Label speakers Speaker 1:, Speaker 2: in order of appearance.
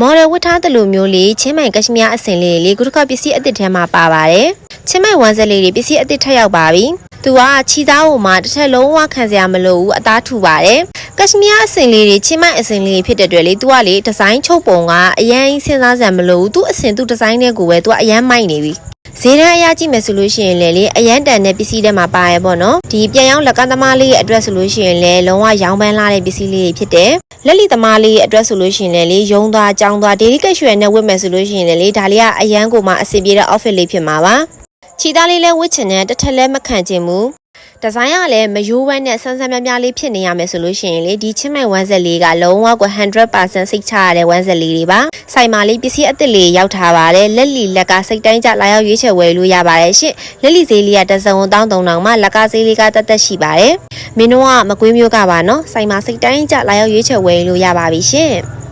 Speaker 1: မော်ဒယ်ဝတ်ထားတဲ့လူမျိုးလေးချင်းမိုင်ကရှမီးယားအစင်လေးလေးခုတစ်ခါပစ္စည်းအသစ်ထဲမှာပါပါတယ်ချင်းမိုင်ဝမ်းဆက်လေးတွေပစ္စည်းအသစ်ထပ်ရောက်ပါပြီသူကချီသားဟိုမှာတစ်ထက်လုံးဝခံစရာမလိုဘူးအသားထူပါတယ်ကရှမီးယားအစင်လေးတွေချင်းမိုင်အစင်လေးဖြစ်တဲ့အတွက်လေသူကလေဒီဇိုင်းချုပ်ပုံကအရန်စဉ်းစားစရာမလိုဘူးသူအစင်သူဒီဇိုင်းနဲ့ကိုပဲသူကအရန်မိုက်နေပြီဈေးတန်းအရာကြည့်မယ်ဆိုလို့ရှိရင်လေအရန်တန်တဲ့ပစ္စည်းတွေမှာပါရပေါ့နော်ဒီပြန်ရောက်လက်ကသမားလေးရဲ့အတွက်ဆိုလို့ရှိရင်လေလုံးဝရောင်းပန်းလာတဲ့ပစ္စည်းလေးဖြစ်တယ်လက်လီသမားလေးရဲ့အတွက်ဆိုလို့ရှိရင်လေရုံသွားကြောင်းသွားဒေလီကက်ရွှေနဲ့ဝတ်မယ်ဆိုလို့ရှိရင်လေဒါလေးကအရန်ကိုမှအဆင်ပြေတဲ့ outfit လေးဖြစ်မှာပါချီသားလေးလဲဝတ်ချင်တဲ့တစ်ထက်လဲမခံချင်ဘူးဒီဇိုင်းကလည်းမယိုးဝဲနဲ့ဆန်းဆန်းပြားပြားလေးဖြစ်နေရမယ်ဆိုလို့ရှိရင်လေဒီချင်းမိုင်ဝမ်းဆက်လေးကလုံးဝကို 100% စိတ်ချရတဲ့ဝမ်းဆက်လေးတွေပါဆိုင်မှာလေးပစ္စည်းအသစ်လေးရောက်ထားပါတယ်လက်လီလက်ကစိတ်တိုင်းကြလာရောက်ရွေးချယ်ဝယ်လို့ရပါတယ်ရှင့်လက်လီဈေးလေးကတစ်စုံ1300မှလက်ကဈေးလေးကတက်တက်ရှိပါတယ်မင်းတို့ကမကွေးမျိုးကပါနော်ဆိုင်မှာစိတ်တိုင်းကြလာရောက်ရွေးချယ်ဝယ်လို့ရပါပြီရှင့်